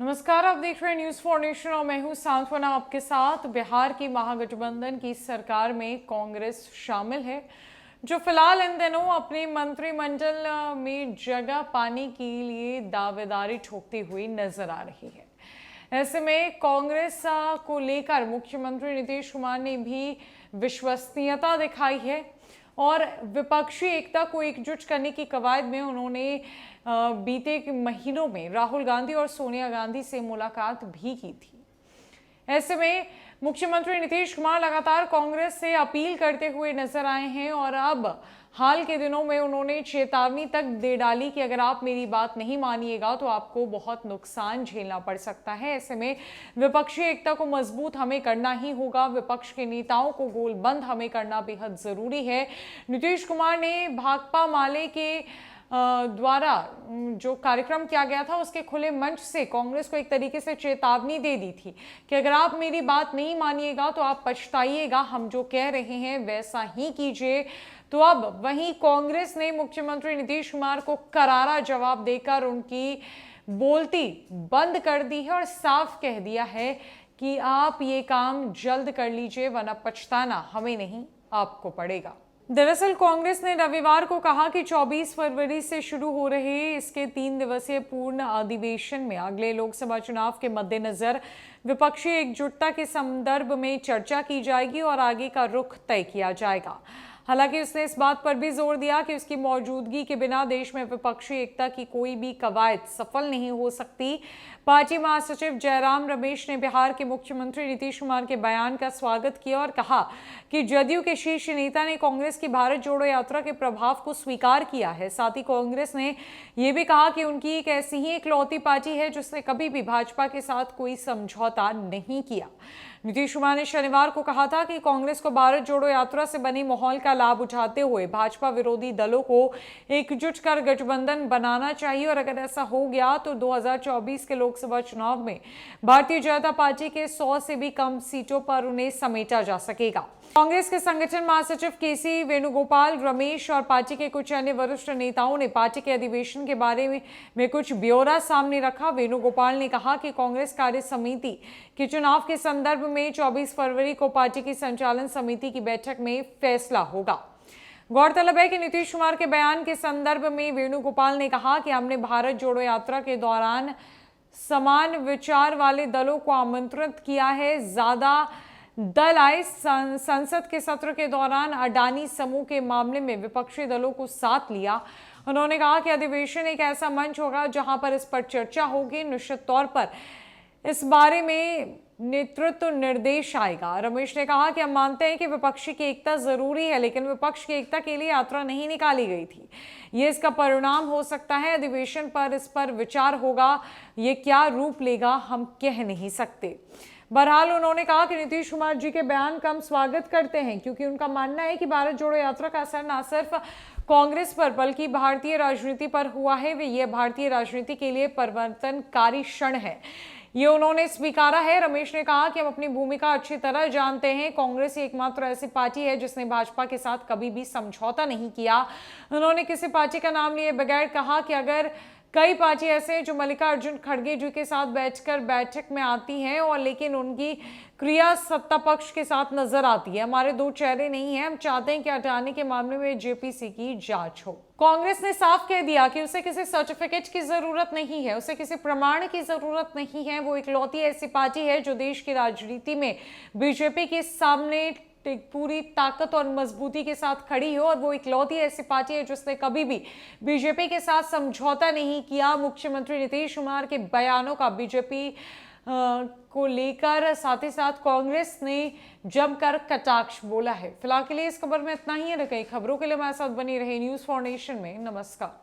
नमस्कार, आप देख रहे हैं न्यूज फॉर नेशन और मैं हूं सांत्वना आपके साथ। बिहार की महागठबंधन की सरकार में कांग्रेस शामिल है, जो फिलहाल इन दिनों अपने मंत्रिमंडल में जगह पाने के लिए दावेदारी ठोकती हुई नजर आ रही है। ऐसे में कांग्रेस को लेकर मुख्यमंत्री नीतीश कुमार ने भी विश्वसनीयता दिखाई है और विपक्षी एकता को एकजुट करने की कवायद में उन्होंने बीते महीनों में राहुल गांधी और सोनिया गांधी से मुलाकात भी की थी। ऐसे में मुख्यमंत्री नीतीश कुमार लगातार कांग्रेस से अपील करते हुए नजर आए हैं और अब हाल के दिनों में उन्होंने चेतावनी तक दे डाली कि अगर आप मेरी बात नहीं मानिएगा तो आपको बहुत नुकसान झेलना पड़ सकता है। ऐसे में विपक्षी एकता को मजबूत हमें करना ही होगा, विपक्ष के नेताओं को गोलबंद हमें करना बेहद जरूरी है। नीतीश कुमार ने भाकपा माले के द्वारा जो कार्यक्रम किया गया था उसके खुले मंच से कांग्रेस को एक तरीके से चेतावनी दे दी थी कि अगर आप मेरी बात नहीं मानिएगा तो आप पछताइएगा, हम जो कह रहे हैं वैसा ही कीजिए। तो अब वहीं कांग्रेस ने मुख्यमंत्री नीतीश कुमार को करारा जवाब देकर उनकी बोलती बंद कर दी है और साफ कह दिया है कि आप ये काम जल्द कर लीजिए, वरना पछताना हमें नहीं आपको पड़ेगा। दरअसल कांग्रेस ने रविवार को कहा कि 24 फरवरी से शुरू हो रहे इसके 3 दिवसीय पूर्ण अधिवेशन में अगले लोकसभा चुनाव के मद्देनजर विपक्षी एकजुटता के संदर्भ में चर्चा की जाएगी और आगे का रुख तय किया जाएगा। हालांकि उसने इस बात पर भी जोर दिया कि उसकी मौजूदगी के बिना देश में विपक्षी एकता की कोई भी कवायद सफल नहीं हो सकती। पार्टी महासचिव जयराम रमेश ने बिहार के मुख्यमंत्री नीतीश कुमार के बयान का स्वागत किया और कहा कि जदयू के शीर्ष नेता ने कांग्रेस की भारत जोड़ो यात्रा के प्रभाव को स्वीकार किया है। साथ ही कांग्रेस ने यह भी कहा कि उनकी एक ऐसी ही इकलौती पार्टी है जिसने कभी भी भाजपा के साथ कोई समझौता नहीं किया। नीतीश कुमार ने शनिवार को कहा था कि कांग्रेस को भारत जोड़ो यात्रा से बने माहौल का लाभ उठाते हुए भाजपा विरोधी दलों को एकजुट कर गठबंधन बनाना चाहिए और अगर ऐसा हो गया तो 2024 के लोकसभा चुनाव में भारतीय जनता पार्टी के 100 से भी कम सीटों पर उन्हें समेटा जा सकेगा। कांग्रेस के संगठन महासचिव केसी वेणुगोपाल, रमेश और पार्टी के कुछ अन्य वरिष्ठ नेताओं ने पार्टी के अधिवेशन के बारे में कुछ ब्यौरा सामने रखा। वेणुगोपाल ने कहा कि कांग्रेस कार्य समिति के चुनाव के संदर्भ में 24 फरवरी को पार्टी की संचालन समिति की बैठक में फैसला होगा। गौरतलब है कि नीतीश कुमार के बयान के संदर्भ में वेणुगोपाल ने कहा कि हमने भारत जोड़ो यात्रा के दौरान समान विचार वाले दलों को आमंत्रित किया है। ज्यादा दल आए संसद के सत्र के दौरान अडानी समूह के मामले में विपक्षी दलों को साथ लिया। उन्होंने कहा कि अधिवेशन एक ऐसा मंच होगा जहां पर इस पर चर्चा होगी। निश्चित तौर पर इस बारे में नेतृत्व निर्देश आएगा। रमेश ने कहा कि हम मानते हैं कि विपक्षी की एकता जरूरी है, लेकिन विपक्ष की एकता के लिए यात्रा नहीं निकाली गई थी। ये इसका परिणाम हो सकता है। अधिवेशन पर इस पर विचार होगा, ये क्या रूप लेगा हम कह नहीं सकते। बहरहाल उन्होंने कहा कि नीतीश कुमार जी के बयान का हम स्वागत करते हैं, क्योंकि उनका मानना है कि भारत जोड़ो यात्रा का असर न सिर्फ कांग्रेस पर बल्कि भारतीय राजनीति पर हुआ है। वे यह भारतीय राजनीति के लिए परिवर्तनकारी क्षण है, ये उन्होंने स्वीकारा है। रमेश ने कहा कि हम अपनी भूमिका अच्छी तरह जानते हैं। कांग्रेस ही एकमात्र ऐसी पार्टी है जिसने भाजपा के साथ कभी भी समझौता नहीं किया। उन्होंने किसी पार्टी का नाम लिए बगैर कहा कि अगर कई पार्टी ऐसे हैं जो मल्लिकार्जुन खड़गे जी के साथ बैठकर बैठक में आती हैं और लेकिन उनकी क्रिया सत्ता पक्ष के साथ नजर आती है। हमारे दो चेहरे नहीं हैं। हम चाहते हैं कि अडानी के मामले में जेपीसी की जांच हो। कांग्रेस ने साफ कह दिया कि उसे किसी सर्टिफिकेट की जरूरत नहीं है, उसे किसी प्रमाण की जरूरत नहीं है। वो इकलौती ऐसी पार्टी है जो देश की राजनीति में बीजेपी के सामने पूरी ताकत और मजबूती के साथ खड़ी हो और वो इकलौती ऐसी पार्टी है जिसने कभी भी बीजेपी के साथ समझौता नहीं किया। मुख्यमंत्री नीतीश कुमार के बयानों का बीजेपी को लेकर साथ ही साथ कांग्रेस ने जमकर कटाक्ष बोला है। फिलहाल के लिए इस खबर में इतना ही है। कई खबरों के लिए हमारे साथ बनी रहे न्यूज फॉर नेशन में। नमस्कार।